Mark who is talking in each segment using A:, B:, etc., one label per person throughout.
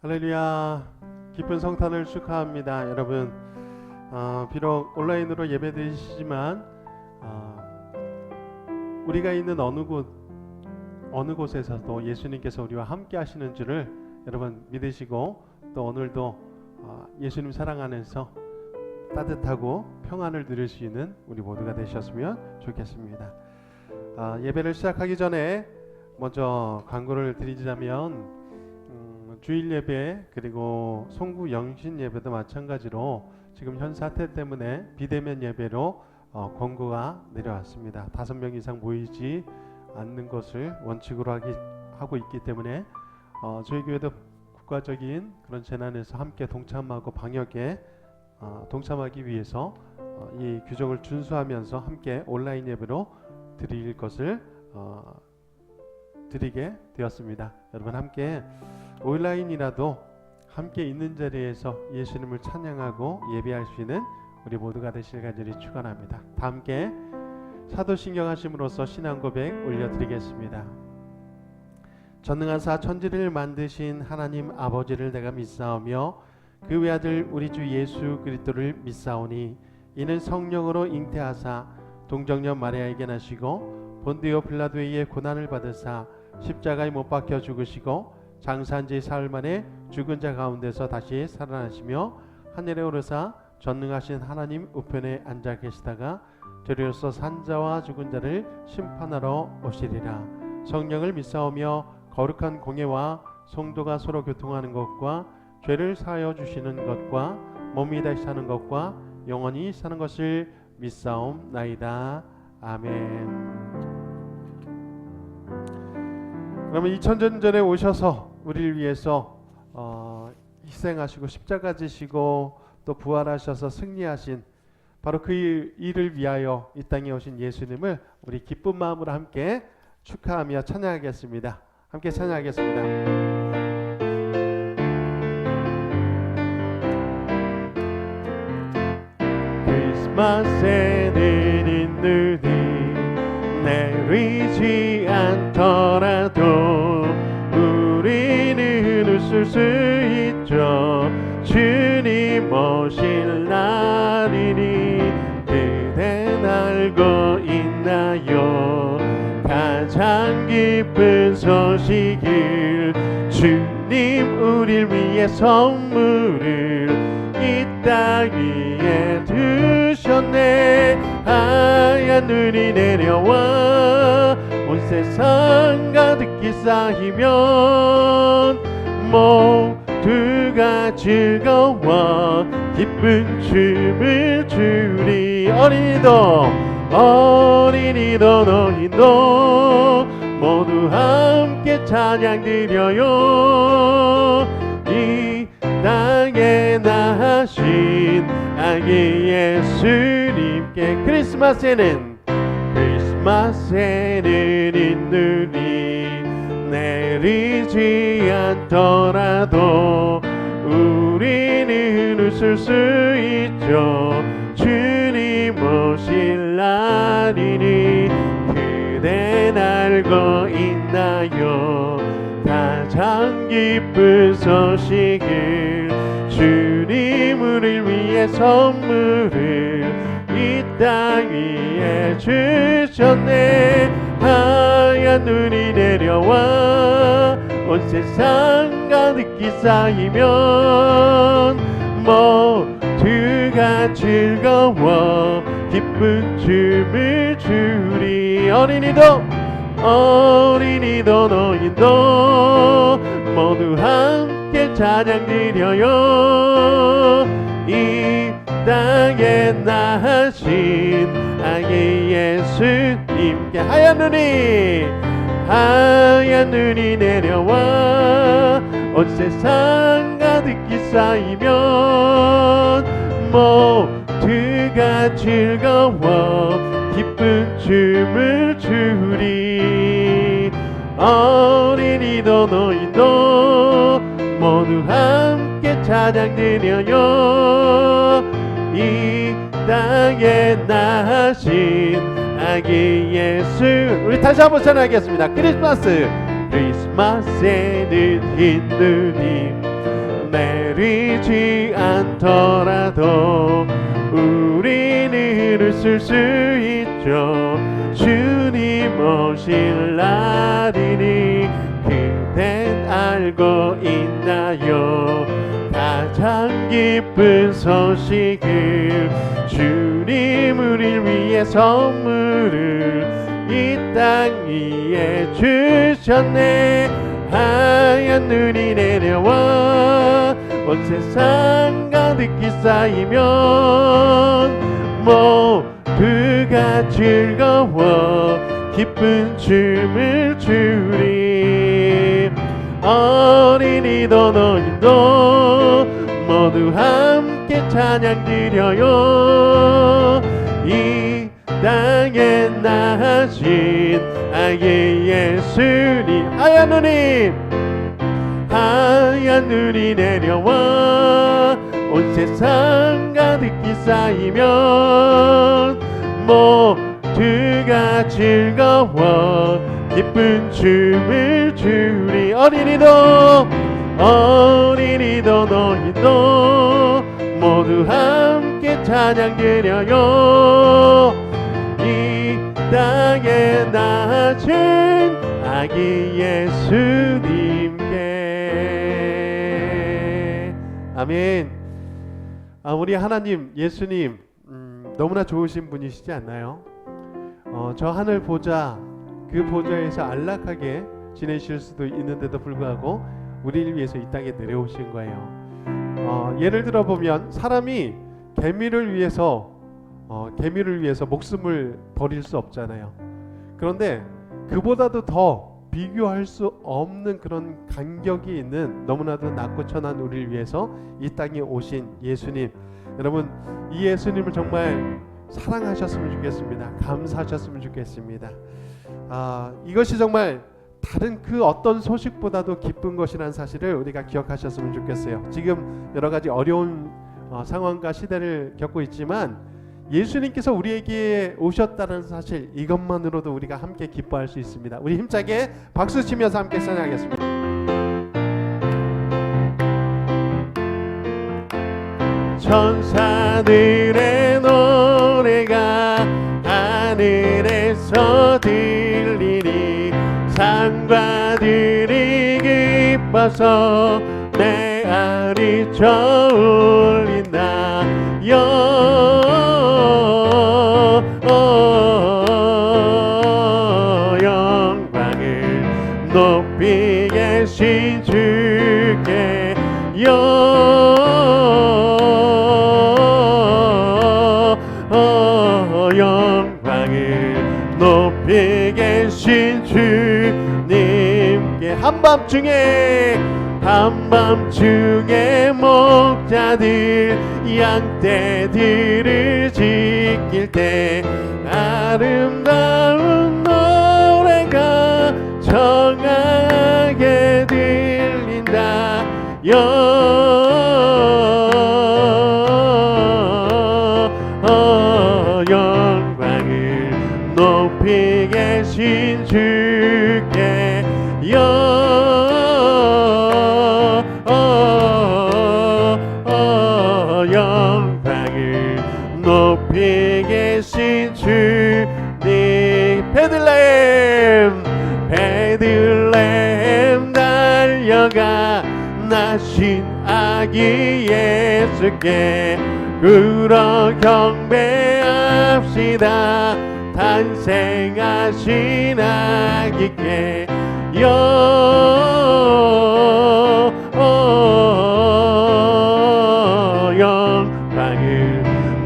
A: 할렐루야. 기쁜 성탄을 축하합니다. 여러분, 비록 온라인으로 예배드리시지만 우리가 있는 어느 곳에서도 예수님께서 우리와 함께 하시는 줄을 여러분 믿으시고, 또 오늘도 예수님 사랑 안에서 따뜻하고 평안을 누릴 수 있는 우리 모두가 되셨으면 좋겠습니다. 예배를 시작하기 전에 먼저 광고를 드리자면, 주일 예배 그리고 송구 영신 예배도 마찬가지로 지금 현 사태 때문에 비대면 예배로 권고가 내려왔습니다. 5명 이상 모이지 않는 것을 원칙으로 하고 있기 때문에 저희 교회도 국가적인 그런 재난에서 함께 동참하고 방역에 동참하기 위해서 이 규정을 준수하면서 함께 온라인 예배로 드릴 것을 드리게 되었습니다. 여러분, 함께 온라인이라도 함께 있는 자리에서 예수님을 찬양하고 예배할 수 있는 우리 모두가 되실 간절히 축원합니다. 다 함께 사도신경 하심으로써 신앙 고백 올려드리겠습니다. 전능하사 천지를 만드신 하나님 아버지를 내가 믿사오며 그 외아들 우리 주 예수 그리스도를 믿사오니 이는 성령으로 잉태하사 동정녀 마리아에게 나시고 본디오 빌라도에게 고난을 받으사 십자가에 못 박혀 죽으시고 장사한 지 사흘 만에 죽은 자 가운데서 다시 살아나시며 하늘에 오르사 전능하신 하나님 우편에 앉아 계시다가 저리로서 산자와 죽은 자를 심판하러 오시리라. 성령을 믿사오며 거룩한 공예와 성도가 서로 교통하는 것과 죄를 사하여 주시는 것과 몸이 다시 사는 것과 영원히 사는 것을 믿사옵나이다. 아멘. 그러면 2000년 전에 오셔서 우리를 위해서 희생하시고 십자가 지시고 또 부활하셔서 승리하신 바로 그 일을 위하여 이 땅에 오신 예수님을 우리 기쁜 마음으로 함께 축하하며 찬양하겠습니다. 함께 찬양하겠습니다. 크리스마스에는 인들이 내리지 않더라도 우리는 웃을 수 있죠. 주님 오실 날이니 그댄 알고 있나요? 가장 기쁜 소식을 주님 우릴 위해 선물을 이 땅 위에 두셨네. 하얀 눈이 내려와 온 세상 가득히 쌓이면 모두가 즐거워 기쁜 춤을 추리. 어린이도 너희도 모두 함께 찬양 드려요. 이 땅에 나신 아기 예수님께 크리스마스에는 인들이 내리지 않더라도 우리는 웃을 수 있죠. 주님 오실 날이니 그댄 알고 있나요? 가장 기쁜 소식을 주님 우리를 위해 선물을 이 땅 위에 주셨네. 하얀 눈이 내려와 온 세상 가득히 쌓이면 모두가 즐거워 기쁜 춤을 추리. 어린이도 너희도 모두 함께 찬양 드려요. 이 땅에 나신 아기 예수님께 하얀 눈이 내려와 온 세상 가득히 쌓이면 모두가 즐거워 기쁜 춤을 추리. 어린이도 너희도 모두 함께 찬양 드려요. 이 땅에 나신 아기 예수. 우리 다시 한번 찬양하겠습니다. 크리스마스에는 흰 눈이 내리지 않더라도 우리는 웃을 수 있죠. 주님 오실 날이니 그댄 알고 있나요? 가장 기쁜 소식을 주님 우릴 위해 선물을 이 땅 위에 주셨네. 하얀 눈이 내려와 온 세상 가득히 쌓이면 모두가 즐거워 기쁜 춤을 추리. 어린이도 노인도 모두 함께 찬양 드려요. 이 땅에 나신 아기 예수님. 하얀 눈이 내려와 온 세상 가득히 쌓이면 모두가 즐거워 기쁜 춤을 추리. 어린이도 노인도 모두 함께 찬양 드려요. 이 땅에 나신 아기 예수님께. 아멘. 우리 하나님 예수님 너무나 좋으신 분이시지 않나요? 저 하늘 보좌, 그 보좌에서 안락하게 지내실 수도 있는데도 불구하고 우리를 위해서 이 땅에 내려오신 거예요. 예를 들어 보면 사람이 개미를 위해서 목숨을 버릴 수 없잖아요. 그런데 그보다도 더 비교할 수 없는 그런 간격이 있는 너무나도 낮고 천한 우리를 위해서 이 땅에 오신 예수님. 여러분, 이 예수님을 정말 사랑하셨으면 좋겠습니다. 감사하셨으면 좋겠습니다. 이것이 정말 다른 그 어떤 소식보다도 기쁜 것이라는 사실을 우리가 기억하셨으면 좋겠어요. 지금 여러 가지 어려운 상황과 시대를 겪고 있지만 예수님께서 우리에게 오셨다는 사실, 이것만으로도 우리가 함께 기뻐할 수 있습니다. 우리 힘차게 박수 치면서 함께 찬양하겠습니다. 천사들의 노래가 하늘에서 들리니 상과들이 기뻐서 내 알이 저울린다. 영광을 높이 계신 주께 영광을 높이 계신 주님께. 한밤중에 목자들 양떼들을 지킬 때 아름다운 노래가 청하게 들린다. 영광을 높이 계신 주께 영광을 높이 계신 주님. 베들레헴 달려가 나신 아기 예수께 울어 경배합시다. 탄생하신 아기께 영광을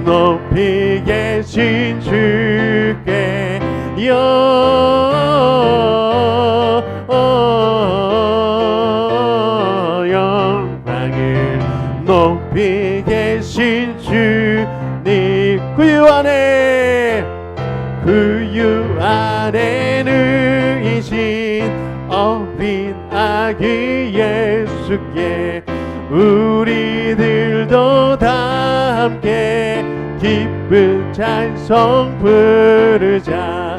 A: 높이 계신 주께 영광을 높이 계신 주님. 구유 안에 누이신 어린 아기 예수께 우리들도 다 함께 기쁜 찬송 부르자.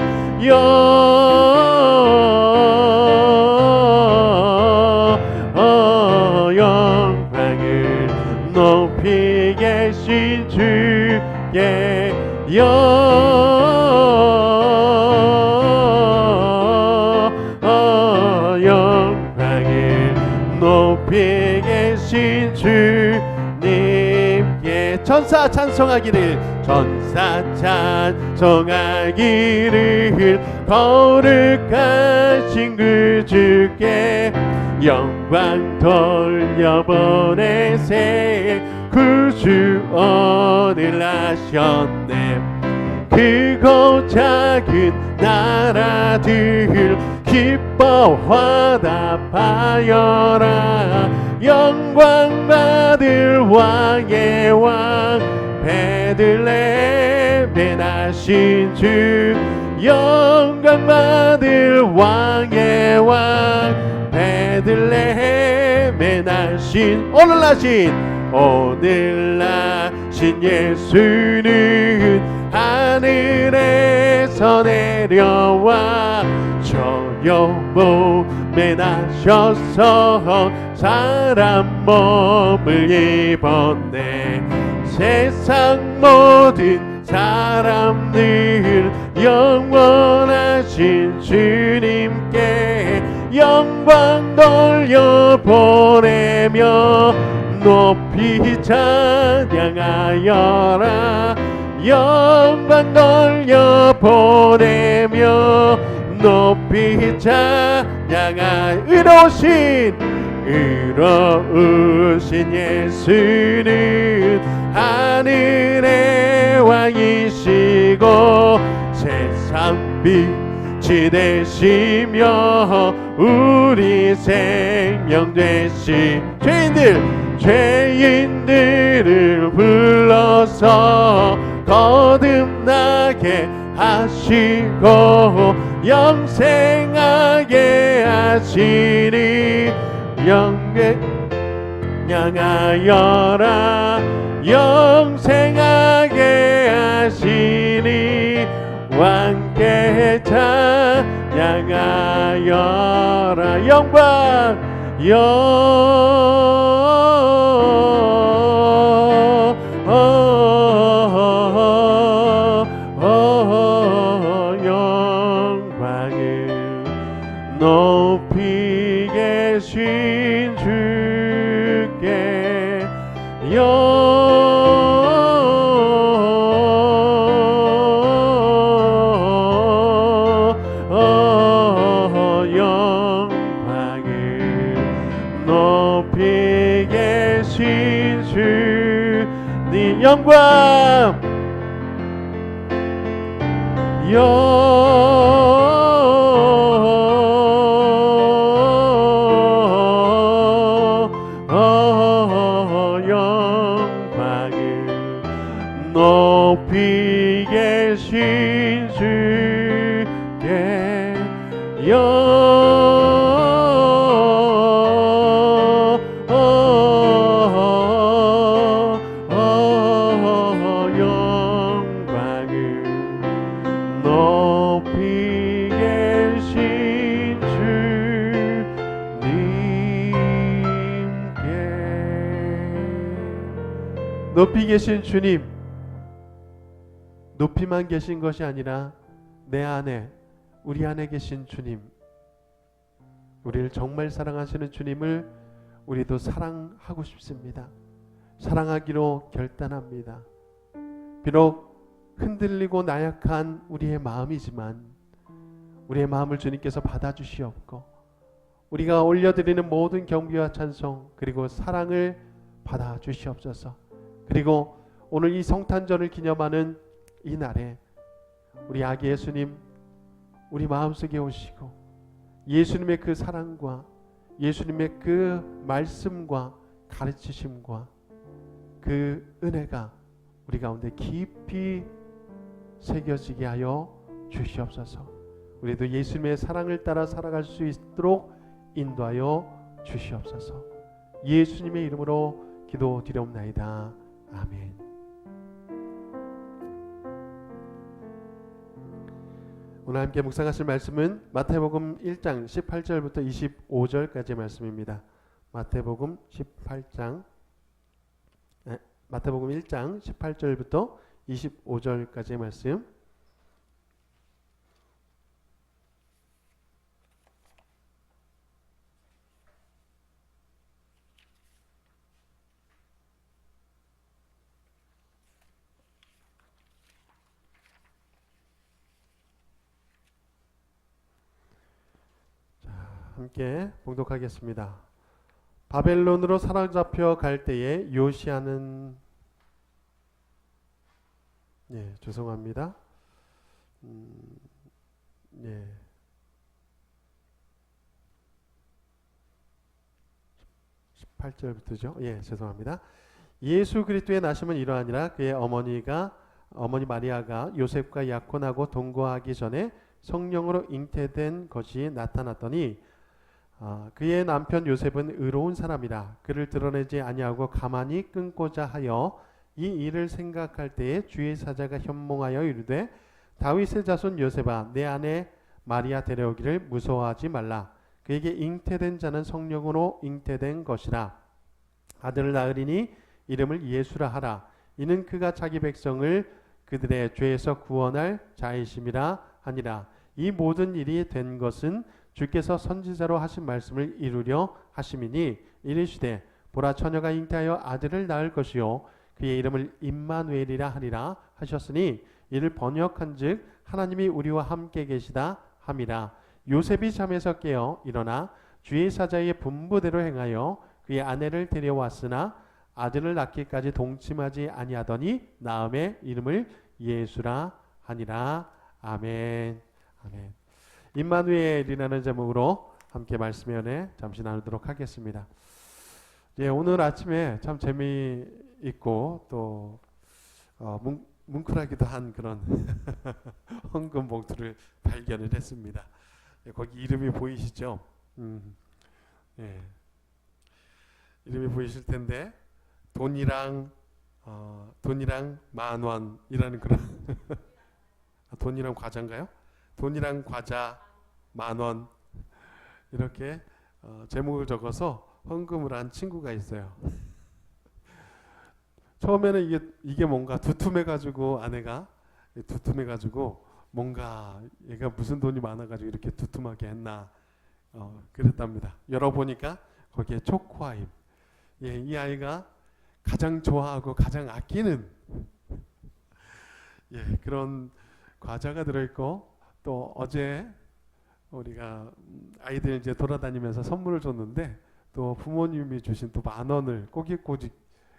A: 영광을 높이 계신 주께 영광을 높이 계신 주님께 천사 찬송하기를 천사 찬송하기를 거룩하신 그 주께 영광 돌려보내세 구주원을 하셨네 크고 작은 나라들 기뻐 화답하여라 영광 받을 왕의 왕 베들레헴에 나신 주 영광 받을 왕의 왕 베들레헴에 나신 오늘 나신 예수는 하늘에서 내려와 저녁 몸에 나셔서 사람 몸을 입었네 세상 모든 사람들 영원하신 주님께 영광 돌려보내며 높이 찬양하여라 영광 돌려보내며 높이 찬양하 의로우신 예수는 하늘의 왕이시고 세상 빛이 되시며 우리 생명 되시 죄인들을 불러서 거듭나게 하시고 영생하게 하시니 영하여라 영생하게 하시니 왕께 찬양하여라 영광 영광을 높이 계신 주께 높이 계신 주님 영광 영광을 높이 계신 주께 높이 계신 주님, 높이만 계신 것이 아니라 내 안에, 우리 안에 계신 주님, 우리를 정말 사랑하시는 주님을 우리도 사랑하고 싶습니다. 사랑하기로 결단합니다. 비록 흔들리고 나약한 우리의 마음이지만 우리의 마음을 주님께서 받아주시옵고 우리가 올려드리는 모든 경비와 찬송 그리고 사랑을 받아주시옵소서. 그리고 오늘 이 성탄절을 기념하는 이 날에 우리 아기 예수님 우리 마음속에 오시고 예수님의 그 사랑과 예수님의 그 말씀과 가르치심과 그 은혜가 우리 가운데 깊이 새겨지게 하여 주시옵소서. 우리도 예수님의 사랑을 따라 살아갈 수 있도록 인도하여 주시옵소서. 예수님의 이름으로 기도드리옵나이다. 아멘. 오늘 함께 묵상하실 말씀은 마태복음 1장 18절부터 25절까지의 말씀입니다. 마태복음 18장 마태복음 1장 18절부터 25절까지의 말씀. 함께 봉독하겠습니다. 바벨론으로 사로잡혀 갈 때에 요시야는 죄송합니다. 18절부터죠. 죄송합니다. 예수 그리스도의 나심은 이러하니라. 그의 어머니 마리아가 요셉과 약혼하고 동거하기 전에 성령으로 잉태된 것이 나타났더니 그의 남편 요셉은 의로운 사람이라 그를 드러내지 아니하고 가만히 끊고자 하여 이 일을 생각할 때에 주의 사자가 현몽하여 이르되 다윗의 자손 요셉아 내 아내 마리아 데려오기를 무서워하지 말라. 그에게 잉태된 자는 성령으로 잉태된 것이라. 아들을 낳으리니 이름을 예수라 하라. 이는 그가 자기 백성을 그들의 죄에서 구원할 자이심이라 하니라. 이 모든 일이 된 것은 주께서 선지자로 하신 말씀을 이루려 하심이니 이르시되 보라 처녀가 잉태하여 아들을 낳을 것이요 그의 이름을 임마누엘이라 하리라 하셨으니 이를 번역한즉 하나님이 우리와 함께 계시다 함이라. 요셉이 잠에서 깨어 일어나 주의 사자의 분부대로 행하여 그의 아내를 데려왔으나 아들을 낳기까지 동침하지 아니하더니 낳음의 이름을 예수라 하니라. 아멘. 아멘. 임마누엘이라는 제목으로 함께 말씀의 은혜 잠시 나누도록 하겠습니다. 오늘 아침에 참 재미있고 또 뭉클하기도 한 그런 헌금 봉투를 발견을 했습니다. 거기 이름이 보이시죠? 이름이 보이실 텐데 돈이랑 10,000원이라는 그런 돈이랑 과자인가요? 돈이랑 과자 10,000원 이렇게 제목을 적어서 헌금을 한 친구가 있어요. 처음에는 이게 뭔가 두툼해가지고 아내가 두툼해가지고 뭔가 얘가 무슨 돈이 많아가지고 이렇게 두툼하게 했나 그랬답니다. 열어보니까 거기에 초코아임. 이 아이가 가장 좋아하고 가장 아끼는 그런 과자가 들어있고 또 어제 우리가 아이들 이제 돌아다니면서 선물을 줬는데 또 부모님이 주신 또 10,000원을 꼬깃꼬깃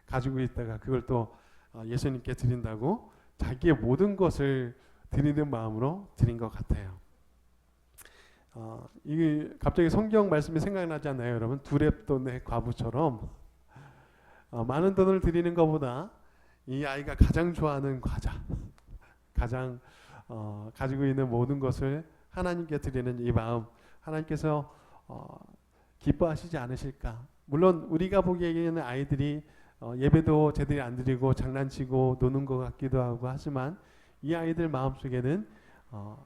A: 가지고 있다가 그걸 또 예수님께 드린다고 자기의 모든 것을 드리는 마음으로 드린 것 같아요. 이게 갑자기 성경 말씀이 생각나지 않나요, 여러분? 두렙돈의 과부처럼 많은 돈을 드리는 것보다 이 아이가 가장 좋아하는 과자, 가장 가지고 있는 모든 것을 하나님께 드리는 이 마음, 하나님께서 기뻐하시지 않으실까? 물론 우리가 보기에는 아이들이 예배도 제대로 안 드리고 장난치고 노는 것 같기도 하고 하지만 이 아이들 마음속에는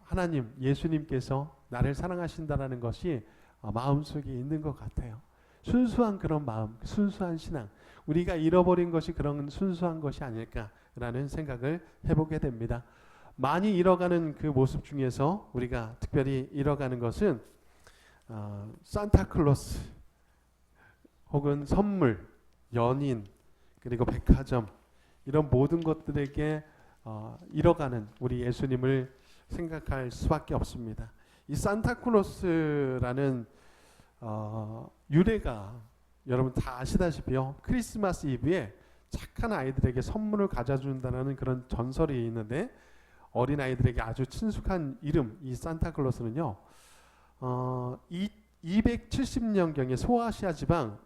A: 하나님, 예수님께서 나를 사랑하신다라는 것이 마음속에 있는 것 같아요. 순수한 그런 마음, 순수한 신앙, 우리가 잃어버린 것이 그런 순수한 것이 아닐까라는 생각을 해보게 됩니다. 많이 잃어가는 그 모습 중에서 우리가 특별히 잃어가는 것은 산타클로스 혹은 선물, 연인, 그리고 백화점 이런 모든 것들에게 잃어가는 우리 예수님을 생각할 수밖에 없습니다. 이 산타클로스라는 유래가 여러분 다 아시다시피요. 크리스마스 이브에 착한 아이들에게 선물을 가져준다는 그런 전설이 있는데 어린 아이들에게 아주 친숙한 이름 이 산타클로스는요. 270년경에 소아시아 지방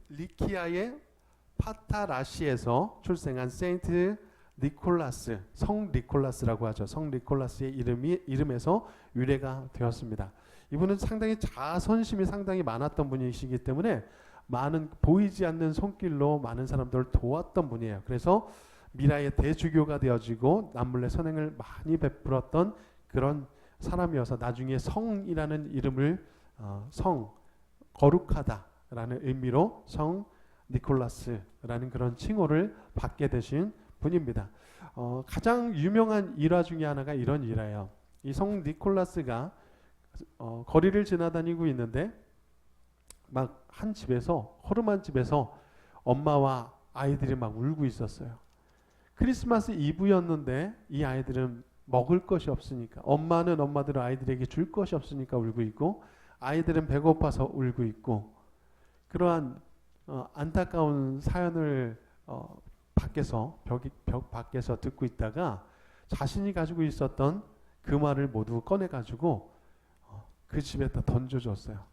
A: 리키아의 파타라시에서 출생한 세인트 니콜라스, 성 니콜라스라고 하죠. 성 니콜라스의 이름에서 유래가 되었습니다. 이분은 상당히 자선심이 상당히 많았던 분이시기 때문에 많은 보이지 않는 손길로 많은 사람들을 도왔던 분이에요. 그래서 미라의 대주교가 되어지고 남몰래 선행을 많이 베풀었던 그런 사람이어서 나중에 성이라는 이름을 성, 거룩하다라는 의미로 성 니콜라스라는 그런 칭호를 받게 되신 분입니다. 가장 유명한 일화 중에 하나가 이런 일화예요. 이 성 니콜라스가 거리를 지나다니고 있는데 막 한 집에서, 허름한 집에서 엄마와 아이들이 막 울고 있었어요. 크리스마스 이브였는데 이 아이들은 먹을 것이 없으니까, 엄마는 엄마대로 아이들에게 줄 것이 없으니까 울고 있고, 아이들은 배고파서 울고 있고, 그러한 안타까운 사연을 밖에서 벽 밖에서 듣고 있다가 자신이 가지고 있었던 그 말을 모두 꺼내 가지고 그 집에다 던져줬어요.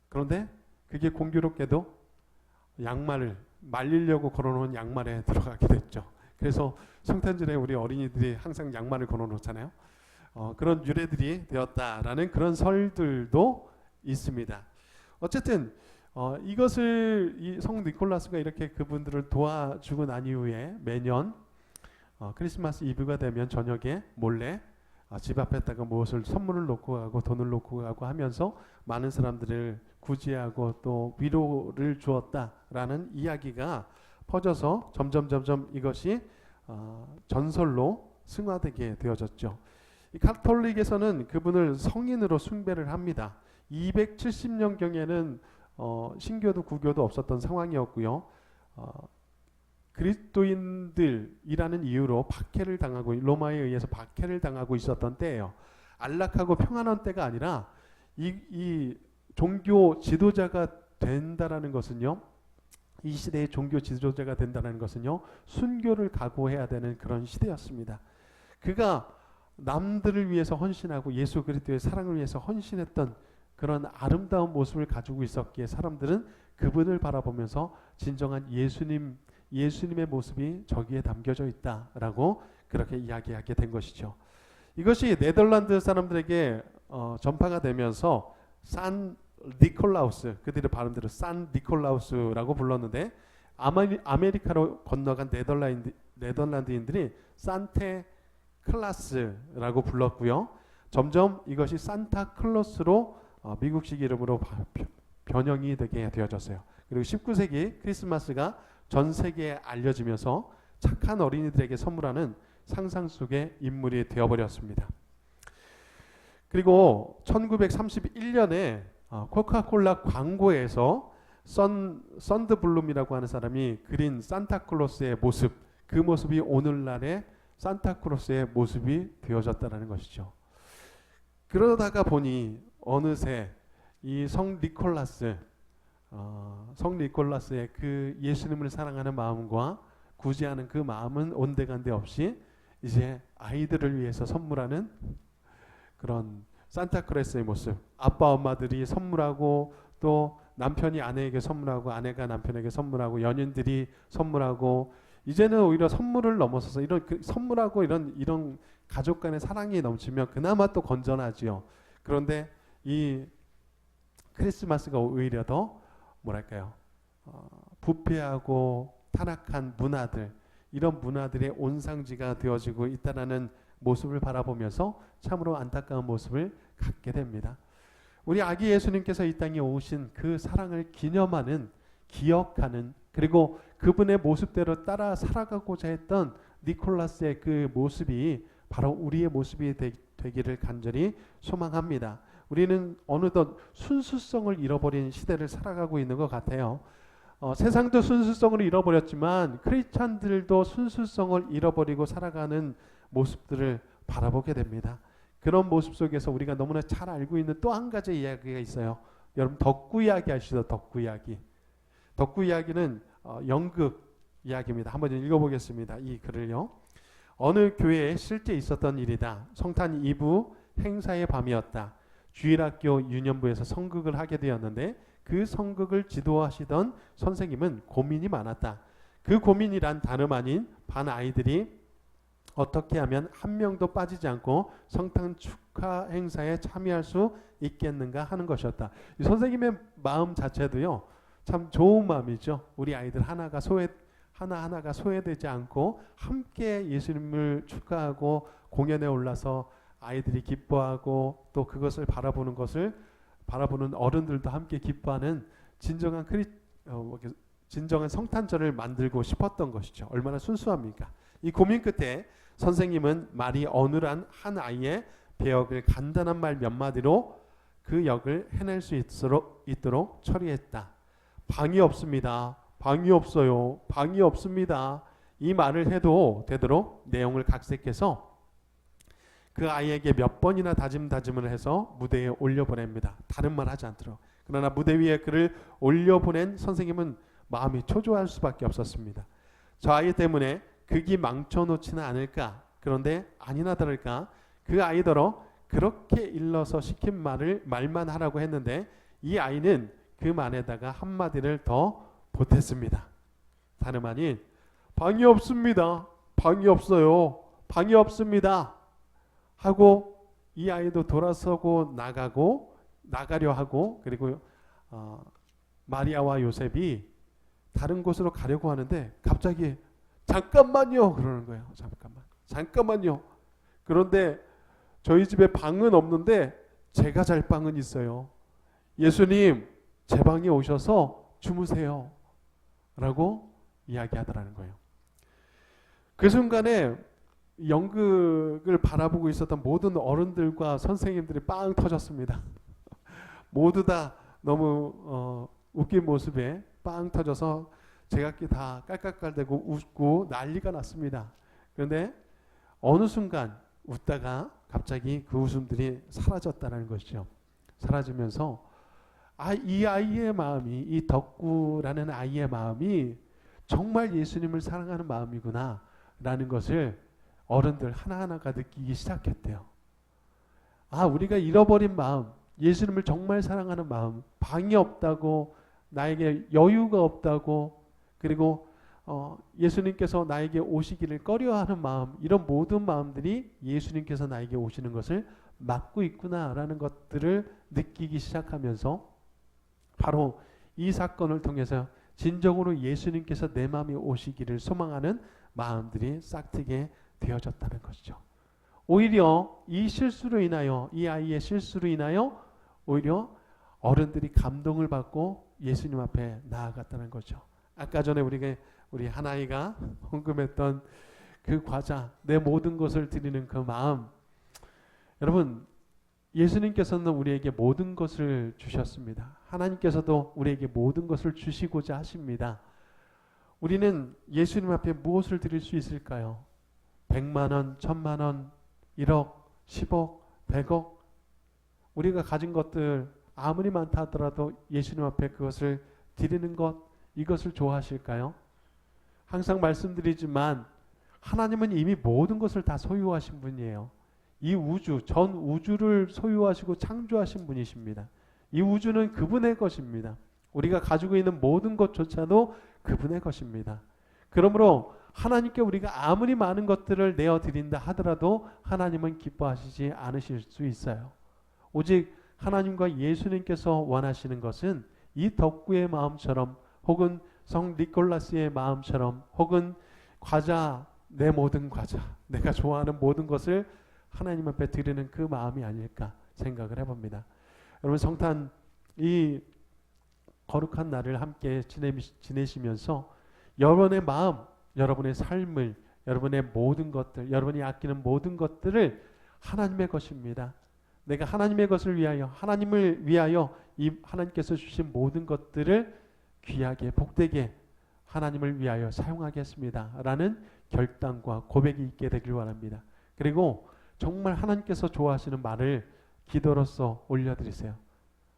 A: 그런데 그게 공교롭게도 양말을 말리려고 걸어놓은 양말에 들어가게 됐죠. 그래서 성탄절에 우리 어린이들이 항상 양말을 걸어놓잖아요. 그런 유래들이 되었다라는 그런 설들도 있습니다. 어쨌든 이것을 이 성 니콜라스가 이렇게 그분들을 도와주고 난 이후에 매년 크리스마스 이브가 되면 저녁에 몰래 집 앞에다가 무엇을 선물을 놓고 가고 돈을 놓고 가고 하면서 많은 사람들을 구제하고 또 위로를 주었다라는 이야기가 퍼져서 점점 이것이 전설로 승화되게 되어졌죠. 이 가톨릭에서는 그분을 성인으로 숭배를 합니다. 270년경에는 신교도 구교도 없었던 상황이었고요. 그리스도인들이라는 이유로 박해를 당하고, 로마에 의해서 박해를 당하고 있었던 때예요. 안락하고 평안한 때가 아니라 이 종교 지도자가 된다라는 것은요, 이 시대의 종교 지도자가 된다는 것은요, 순교를 각오해야 되는 그런 시대였습니다. 그가 남들을 위해서 헌신하고 예수 그리스도의 사랑을 위해서 헌신했던 그런 아름다운 모습을 가지고 있었기에 사람들은 그분을 바라보면서 진정한 예수님의 모습이 저기에 담겨져 있다라고 그렇게 이야기하게 된 것이죠. 이것이 네덜란드 사람들에게 전파가 되면서 산 니콜라우스, 그들의 발음대로 산 니콜라우스라고 불렀는데, 아메리카로 건너간 네덜란드인들이 산테 클라스라고 불렀고요. 점점 이것이 산타클로스로 미국식 이름으로 변형이 되게 되어졌어요. 그리고 19세기 크리스마스가 전 세계에 알려지면서 착한 어린이들에게 선물하는 상상 속의 인물이 되어버렸습니다. 그리고 1931년에 코카콜라 광고에서 썬드블룸이라고 하는 사람이 그린 산타클로스의 모습, 그 모습이 오늘날의 산타클로스의 모습이 되어졌다는 것이죠. 그러다가 보니 어느새 이 성 니콜라스의 그 예수님을 사랑하는 마음과 구제하는 그 마음은 온데간데 없이 이제 아이들을 위해서 선물하는 그런 산타클로스의 모습, 아빠 엄마들이 선물하고 또 남편이 아내에게 선물하고 아내가 남편에게 선물하고 연인들이 선물하고, 이제는 오히려 선물을 넘어서서 이런 선물하고 이런 가족 간의 사랑이 넘치면 그나마 또 건전하지요. 그런데 이 크리스마스가 오히려 더 뭐랄까요, 부패하고 타락한 문화들, 이런 문화들의 온상지가 되어지고 있다라는 모습을 바라보면서 참으로 안타까운 모습을 갖게 됩니다. 우리 아기 예수님께서 이 땅에 오신 그 사랑을 기념하는, 기억하는, 그리고 그분의 모습대로 따라 살아가고자 했던 니콜라스의 그 모습이 바로 우리의 모습이 되기를 간절히 소망합니다. 우리는 어느덧 순수성을 잃어버린 시대를 살아가고 있는 것 같아요. 세상도 순수성을 잃어버렸지만 크리스찬들도 순수성을 잃어버리고 살아가는 모습들을 바라보게 됩니다. 그런 모습 속에서 우리가 너무나 잘 알고 있는 또 한 가지 이야기가 있어요. 여러분 덕구 이야기 아시죠? 덕구 이야기. 덕구 이야기는 연극 이야기입니다. 한번 읽어보겠습니다. 이 글을요. 어느 교회에 실제 있었던 일이다. 성탄 이브 행사의 밤이었다. 주일학교 유년부에서 성극을 하게 되었는데 그 성극을 지도하시던 선생님은 고민이 많았다. 그 고민이란 다름 아닌 반 아이들이 어떻게 하면 한 명도 빠지지 않고 성탄 축하 행사에 참여할 수 있겠는가 하는 것이었다. 이 선생님의 마음 자체도요, 참 좋은 마음이죠. 우리 아이들 하나하나가 소외되지 않고 함께 예수님을 축하하고 공연에 올라서 아이들이 기뻐하고 또 그것을 바라보는 어른들도 함께 기뻐하는 진정한 진정한 성탄절을 만들고 싶었던 것이죠. 얼마나 순수합니까? 이 고민 끝에 선생님은 말이 어눌한 한 아이의 배역을 간단한 말 몇 마디로 그 역을 해낼 수 있도록 처리했다. 방이 없습니다. 방이 없어요. 방이 없습니다. 이 말을 해도 되도록 내용을 각색해서 그 아이에게 몇 번이나 다짐을 해서 무대에 올려보냅니다. 다른 말 하지 않도록. 그러나 무대 위에 그를 올려보낸 선생님은 마음이 초조할 수밖에 없었습니다. 저 아이 때문에 극이 망쳐놓지는 않을까. 그런데 아니나 다를까 그 아이더러 그렇게 일러서 시킨 말만 하라고 했는데 이 아이는 그 말에다가 한마디를 더 보탰습니다. 다름 아닌 방이 없습니다. 방이 없어요. 방이 없습니다. 하고 이 아이도 돌아서고 나가려 하고 그리고 마리아와 요셉이 다른 곳으로 가려고 하는데 갑자기 잠깐만요 그러는 거예요. 잠깐만요. 그런데 저희 집에 방은 없는데 제가 잘 방은 있어요. 예수님 제 방에 오셔서 주무세요 라고 이야기하더라는 거예요. 그 순간에 연극을 바라보고 있었던 모든 어른들과 선생님들이 빵 터졌습니다. 모두 다 너무 웃긴 모습에 빵 터져서 제각기 다 깔깔깔대고 웃고 난리가 났습니다. 그런데 어느 순간 웃다가 갑자기 그 웃음들이 사라졌다는 것이죠. 사라지면서 이 아이의 마음이, 이 덕구라는 아이의 마음이 정말 예수님을 사랑하는 마음이구나 라는 것을 어른들 하나하나가 느끼기 시작했대요. 우리가 잃어버린 마음, 예수님을 정말 사랑하는 마음, 방이 없다고, 나에게 여유가 없다고, 그리고 예수님께서 나에게 오시기를 꺼려하는 마음, 이런 모든 마음들이 예수님께서 나에게 오시는 것을 막고 있구나라는 것들을 느끼기 시작하면서 바로 이 사건을 통해서 진정으로 예수님께서 내 마음에 오시기를 소망하는 마음들이 싹트게 되어졌다는 것이죠. 오히려 이 실수로 인하여, 이 아이의 실수로 인하여 오히려 어른들이 감동을 받고 예수님 앞에 나아갔다는 거죠. 아까 전에 우리 하나이가 헌금했던 그 과자, 내 모든 것을 드리는 그 마음, 여러분 예수님께서는 우리에게 모든 것을 주셨습니다. 하나님께서도 우리에게 모든 것을 주시고자 하십니다. 우리는 예수님 앞에 무엇을 드릴 수 있을까요? 100만 원, 1000만 원, 1억, 10억, 100억, 우리가 가진 것들 아무리 많다 하더라도 예수님 앞에 그것을 드리는 것, 이것을 좋아하실까요? 항상 말씀드리지만 하나님은 이미 모든 것을 다 소유하신 분이에요. 이 우주, 전 우주를 소유하시고 창조하신 분이십니다. 이 우주는 그분의 것입니다. 우리가 가지고 있는 모든 것조차도 그분의 것입니다. 그러므로 하나님께 우리가 아무리 많은 것들을 내어드린다 하더라도 하나님은 기뻐하시지 않으실 수 있어요. 오직 하나님과 예수님께서 원하시는 것은 이 덕구의 마음처럼, 혹은 성 니콜라스의 마음처럼, 혹은 과자, 내 모든 과자, 내가 좋아하는 모든 것을 하나님 앞에 드리는 그 마음이 아닐까 생각을 해봅니다. 여러분 성탄 이 거룩한 날을 함께 지내시면서 여러분의 마음, 여러분의 삶을, 여러분의 모든 것들, 여러분이 아끼는 모든 것들을 하나님의 것입니다. 내가 하나님의 것을 위하여, 하나님을 위하여 이 하나님께서 주신 모든 것들을 귀하게 복되게 하나님을 위하여 사용하겠습니다 라는 결단과 고백이 있게 되길 원합니다. 그리고 정말 하나님께서 좋아하시는 말을 기도로서 올려드리세요.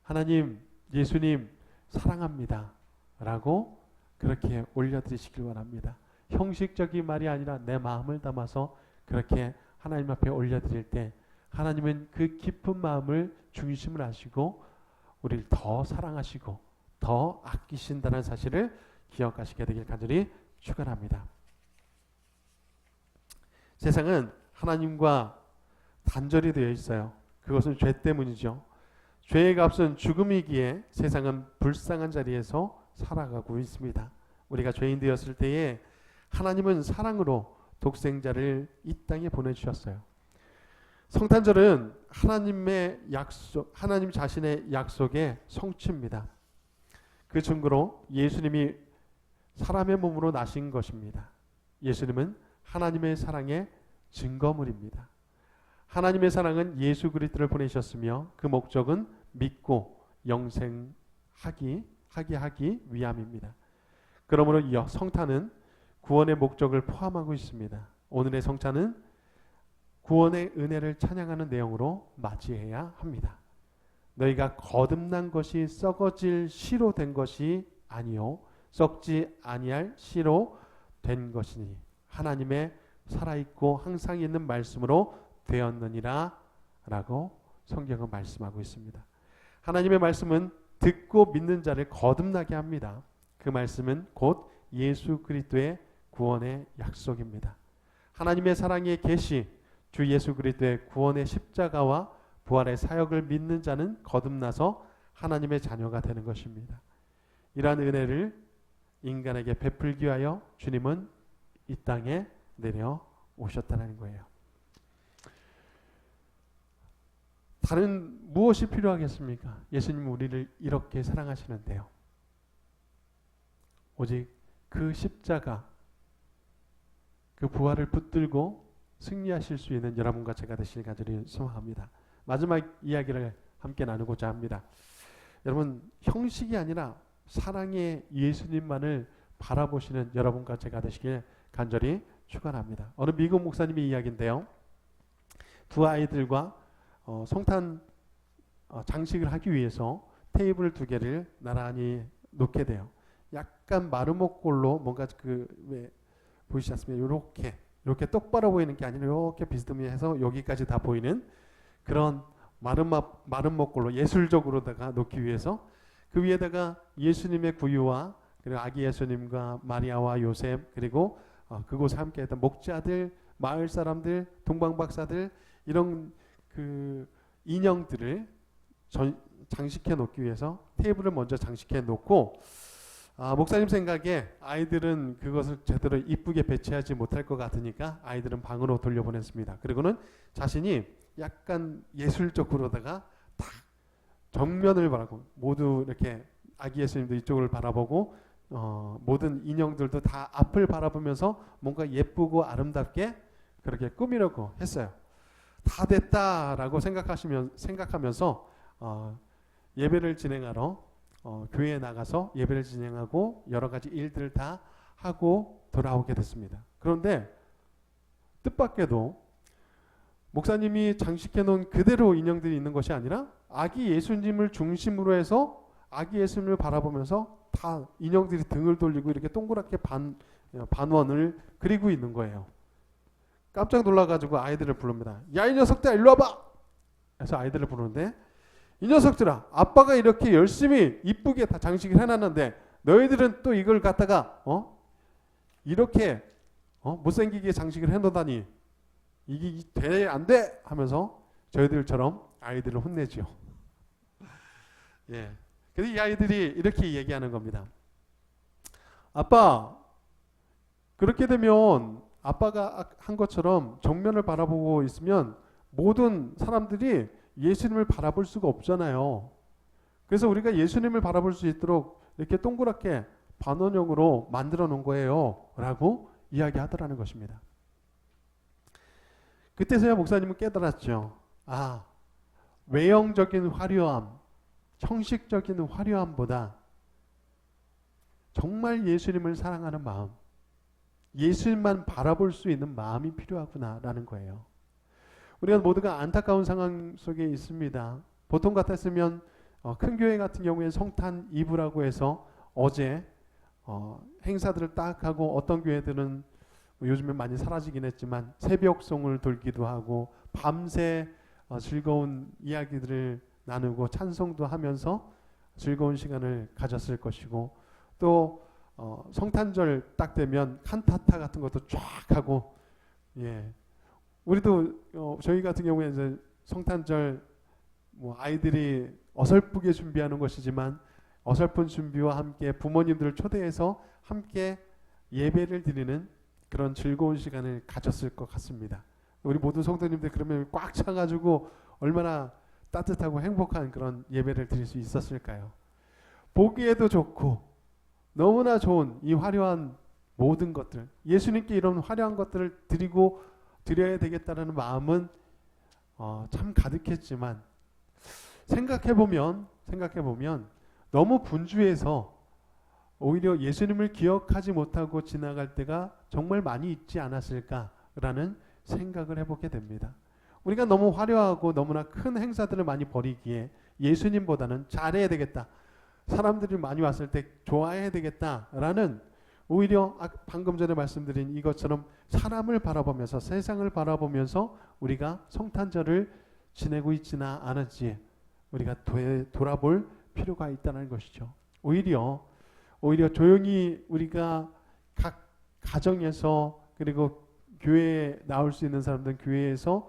A: 하나님, 예수님 사랑합니다 라고 그렇게 올려드리시길 원합니다. 형식적인 말이 아니라 내 마음을 담아서 그렇게 하나님 앞에 올려드릴 때 하나님은 그 깊은 마음을 중심을 하시고 우리를 더 사랑하시고 더 아끼신다는 사실을 기억하시게 되길 간절히 축원합니다. 세상은 하나님과 단절이 되어 있어요. 그것은 죄 때문이죠. 죄의 값은 죽음이기에 세상은 불쌍한 자리에서 살아가고 있습니다. 우리가 죄인 되었을 때에 하나님은 사랑으로 독생자를 이 땅에 보내주셨어요. 성탄절은 하나님의 약속, 하나님 자신의 약속의 성취입니다. 그 증거로 예수님이 사람의 몸으로 나신 것입니다. 예수님은 하나님의 사랑의 증거물입니다. 하나님의 사랑은 예수 그리스도를 보내셨으며 그 목적은 믿고 영생하기 위함입니다. 그러므로 성탄은 구원의 목적을 포함하고 있습니다. 오늘의 성찬은 구원의 은혜를 찬양하는 내용으로 맞이해야 합니다. 너희가 거듭난 것이 썩어질 씨로 된 것이 아니요 썩지 아니할 씨로 된 것이니 하나님의 살아있고 항상 있는 말씀으로 되었느니라 라고 성경은 말씀하고 있습니다. 하나님의 말씀은 듣고 믿는 자를 거듭나게 합니다. 그 말씀은 곧 예수 그리스도의 구원의 약속입니다. 하나님의 사랑의 계시, 주 예수 그리스도의 구원의 십자가와 부활의 사역을 믿는 자는 거듭나서 하나님의 자녀가 되는 것입니다. 이러한 은혜를 인간에게 베풀기 위하여 주님은 이 땅에 내려오셨다는 거예요. 다른 무엇이 필요하겠습니까? 예수님은 우리를 이렇게 사랑하시는데요. 오직 그 십자가, 그 부활을 붙들고 승리하실 수 있는 여러분과 제가 되시길 간절히 소망합니다. 마지막 이야기를 함께 나누고자 합니다. 여러분, 형식이 아니라 사랑의 예수님만을 바라보시는 여러분과 제가 되시길 간절히 축원합니다. 어느 미국 목사님의 이야기인데요. 두 아이들과 성탄 장식을 하기 위해서 테이블 두 개를 나란히 놓게 돼요. 약간 마르모꼴로 뭔가 왜 보이시지 않습니까? 이렇게 똑바로 보이는 게 아니라 이렇게 비스듬히해서 여기까지 다 보이는 그런 마름모꼴로 예술적으로다가 놓기 위해서 그 위에다가 예수님의 구유와 그리고 아기 예수님과 마리아와 요셉 그리고 그곳에 함께했던 목자들, 마을 사람들, 동방박사들 이런 그 인형들을 장식해 놓기 위해서 테이블을 먼저 장식해 놓고 목사님 생각에 아이들은 그것을 제대로 이쁘게 배치하지 못할 것 같으니까 아이들은 방으로 돌려보냈습니다. 그리고는 자신이 약간 예술적으로다가 딱 정면을 바라고 모두 이렇게 아기 예수님도 이쪽을 바라보고 모든 인형들도 다 앞을 바라보면서 뭔가 예쁘고 아름답게 그렇게 꾸미려고 했어요. 다 됐다라고 생각하면서 예배를 진행하러 교회에 나가서 예배를 진행하고 여러 가지 일들을 다 하고 돌아오게 됐습니다. 그런데 뜻밖에도 목사님이 장식해 놓은 그대로 인형들이 있는 것이 아니라 아기 예수님을 중심으로 해서 아기 예수님을 바라보면서 다 인형들이 등을 돌리고 이렇게 동그랗게 반원을 그리고 있는 거예요. 깜짝 놀라가지고 아이들을 부릅니다. 야, 이 녀석들 일로 와봐! 그래서 아이들을 부르는데 이 녀석들아, 아빠가 이렇게 열심히 이쁘게 다 장식을 해놨는데 너희들은 또 이걸 갖다가 이렇게 못생기게 장식을 해놓다니 이게 돼 안 돼 하면서 저희들처럼 아이들을 혼내죠. 예. 근데 이 아이들이 이렇게 얘기하는 겁니다. 아빠, 그렇게 되면 아빠가 한 것처럼 정면을 바라보고 있으면 모든 사람들이 예수님을 바라볼 수가 없잖아요. 그래서 우리가 예수님을 바라볼 수 있도록 이렇게 동그랗게 반원형으로 만들어 놓은 거예요 라고 이야기하더라는 것입니다. 그때서야 목사님은 깨달았죠. 외형적인 화려함, 형식적인 화려함보다 정말 예수님을 사랑하는 마음, 예수님만 바라볼 수 있는 마음이 필요하구나라는 거예요. 우리가 모두가 안타까운 상황 속에 있습니다. 보통 같았으면 큰 교회 같은 경우에 성탄 이브라고 해서 어제 행사들을 딱 하고 어떤 교회들은 요즘에 많이 사라지긴 했지만 새벽송을 돌기도 하고 밤새 즐거운 이야기들을 나누고 찬송도 하면서 즐거운 시간을 가졌을 것이고 또 성탄절 딱 되면 칸타타 같은 것도 쫙 하고 우리도 저희 같은 경우에 이제 성탄절 아이들이 어설프게 준비하는 것이지만 어설픈 준비와 함께 부모님들을 초대해서 함께 예배를 드리는 그런 즐거운 시간을 가졌을 것 같습니다. 우리 모든 성도님들 그러면 꽉 차가지고 얼마나 따뜻하고 행복한 그런 예배를 드릴 수 있었을까요? 보기에도 좋고 너무나 좋은 이 화려한 모든 것들, 예수님께 이런 화려한 것들을 드려야 되겠다라는 마음은 참 가득했지만 생각해보면 너무 분주해서 오히려 예수님을 기억하지 못하고 지나갈 때가 정말 많이 있지 않았을까라는 생각을 해보게 됩니다. 우리가 너무 화려하고 너무나 큰 행사들을 많이 벌이기에 예수님보다는 잘해야 되겠다, 사람들이 많이 왔을 때 좋아해야 되겠다라는, 오히려 방금 전에 말씀드린 이것처럼 사람을 바라보면서, 세상을 바라보면서 우리가 성탄절을 지내고 있지는 않은지 우리가 돌아볼 필요가 있다는 것이죠. 오히려 조용히 우리가 각 가정에서, 그리고 교회에 나올 수 있는 사람들은 교회에서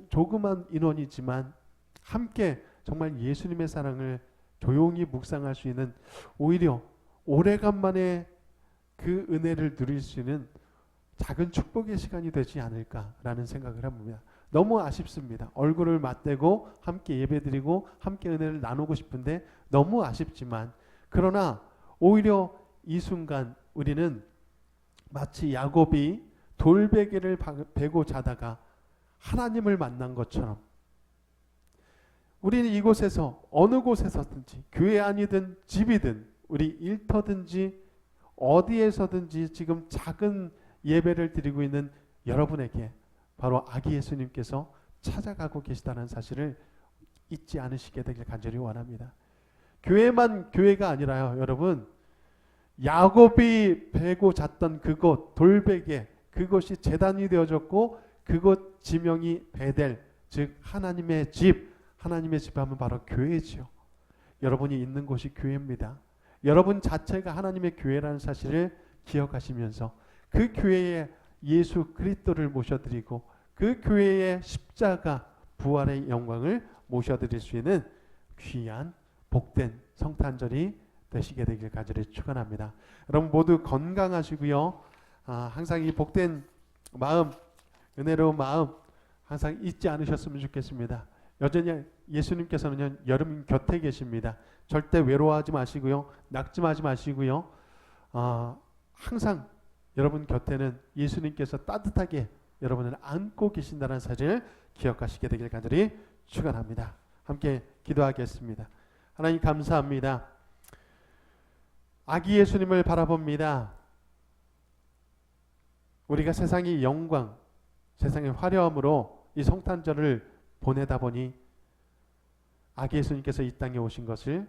A: 조그만 인원이지만 함께 정말 예수님의 사랑을 조용히 묵상할 수 있는, 오히려 오래간만에 그 은혜를 누릴 수 있는 작은 축복의 시간이 되지 않을까라는 생각을 해봅니다. 너무 아쉽습니다. 얼굴을 맞대고 함께 예배드리고 함께 은혜를 나누고 싶은데 너무 아쉽지만, 그러나 오히려 이 순간 우리는 마치 야곱이 돌베개를 베고 자다가 하나님을 만난 것처럼, 우리는 이곳에서 어느 곳에서든지, 교회 아니든 집이든 우리 일터든지 어디에서든지 지금 작은 예배를 드리고 있는 여러분에게 바로 아기 예수님께서 찾아가고 계시다는 사실을 잊지 않으시게 되길 간절히 원합니다. 교회만 교회가 아니라요, 여러분, 야곱이 베고 잤던 그곳 돌베개, 그곳이 제단이 되어졌고 그곳 지명이 베델, 즉 하나님의 집, 하나님의 집 하면 바로 교회지요. 여러분이 있는 곳이 교회입니다. 여러분 자체가 하나님의 교회라는 사실을 기억하시면서 그 교회에 예수 그리스도를 모셔드리고 그 교회의 십자가 부활의 영광을 모셔드릴 수 있는 귀한 복된 성탄절이 되시게 되길 간절히 축원합니다. 여러분 모두 건강하시고요. 항상 이 복된 마음, 은혜로운 마음 항상 잊지 않으셨으면 좋겠습니다. 여전히 예수님께서는 여러분 곁에 계십니다. 절대 외로워하지 마시고요. 낙심하지 마시고요. 항상 여러분 곁에는 예수님께서 따뜻하게 여러분을 안고 계신다는 사실을 기억하시게 되길 간절히 축원합니다. 함께 기도하겠습니다. 하나님 감사합니다. 아기 예수님을 바라봅니다. 우리가 세상의 영광, 세상의 화려함으로 이 성탄절을 보내다 보니 아기 예수님께서 이 땅에 오신 것을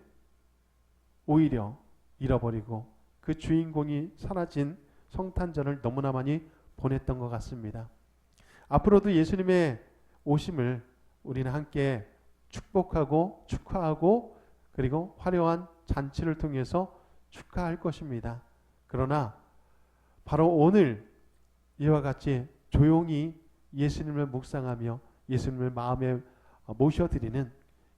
A: 오히려 잃어버리고 그 주인공이 사라진 성탄절을 너무나 많이 보냈던 것 같습니다. 앞으로도 예수님의 오심을 우리는 함께 축복하고 축하하고 그리고 화려한 잔치를 통해서 축하할 것입니다. 그러나 바로 오늘 이와 같이 조용히 예수님을 묵상하며 예수님을 마음에 모셔드리는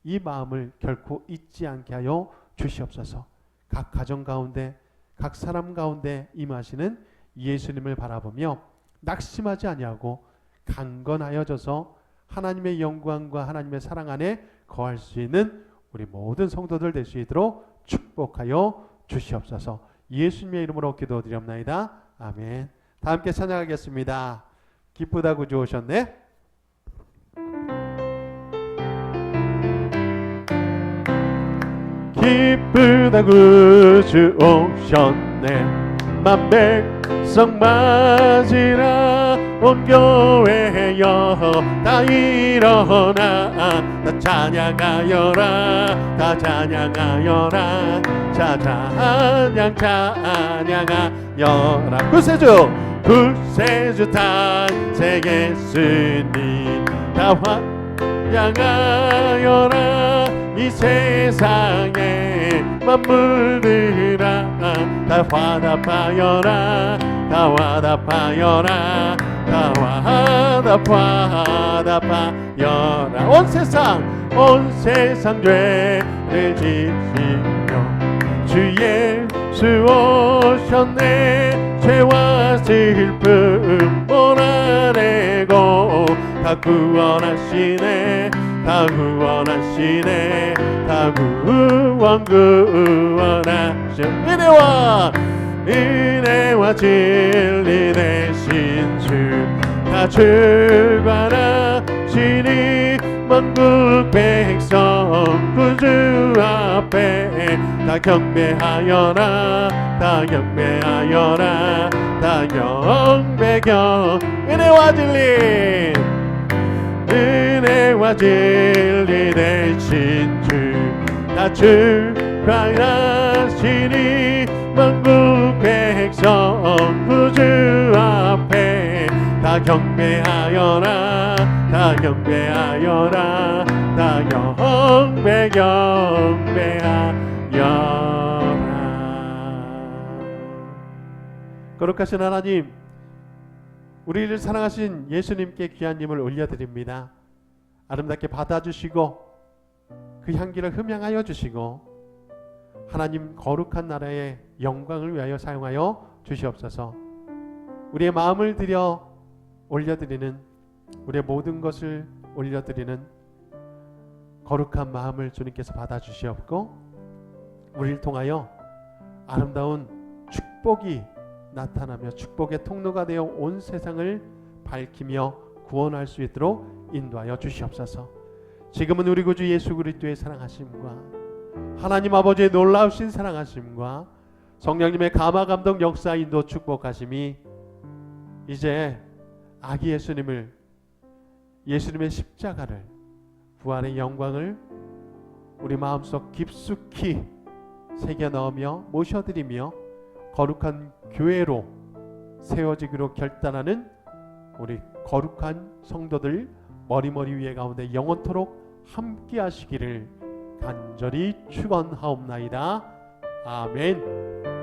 A: 이 마음을 결코 잊지 않게 하여 주시옵소서. 각 가정 가운데 각 사람 가운데 임하시는 예수님을 바라보며 낙심하지 아니하고 강건하여져서 하나님의 영광과 하나님의 사랑 안에 거할 수 있는 우리 모든 성도들 될 수 있도록 축복하여 주시옵소서. 예수님의 이름으로 기도드리옵나이다. 아멘. 다 함께 찬양하겠습니다. 기쁘다 구주 오셨네. 기쁘다 구주 오셨네. 만 백성 맞으라 온 교회여 다 일어나 다 찬양하여라 다 찬양하여라 자 찬양하여라 구세주 탄생 예수님 다 환영하여라 이 세상에 만물들아 다 화답하여라 다 화답하여라 다 화답하여라 온 세상 죄를 지시며 주 예수 오셨네 죄와 슬픔 몰아내고 다 구원하시네 다 구원하시네 다 구원하시네 주십시오. 은혜와 진리 되신 주, 다 출발하시니 만국 백성 구주 앞에 다 경배하여라, 다 경배하여라, 다 경배경. 은혜와 진리, 은혜와 진리 되신 주, 다 출발하시니 만국 백성 구주 앞에 다 경배하여라, 다 경배하여라, 다 경배하여라. 거룩하신 하나님, 우리를 사랑하신 예수님께 귀한 힘을 올려드립니다. 아름답게 받아주시고 그 향기를 흠양하여 주시고 하나님 거룩한 나라의 영광을 위하여 사용하여 주시옵소서. 우리의 마음을 들여 올려드리는, 우리의 모든 것을 올려드리는 거룩한 마음을 주님께서 받아주시옵고 우리를 통하여 아름다운 축복이 나타나며 축복의 통로가 되어 온 세상을 밝히며 구원할 수 있도록 인도하여 주시옵소서. 지금은 우리 구주 예수 그리스도의 사랑하심과 하나님 아버지의 놀라우신 사랑하심과 성령님의 감화 감동 역사 인도 축복하심이 이제 아기 예수님을, 예수님의 십자가를, 부활의 영광을 우리 마음속 깊숙이 새겨 넣으며 모셔드리며 거룩한 교회로 세워지기로 결단하는 우리 거룩한 성도들 머리머리 위에 가운데 영원토록 함께 하시기를 간절히 축원하옵나이다. 아멘.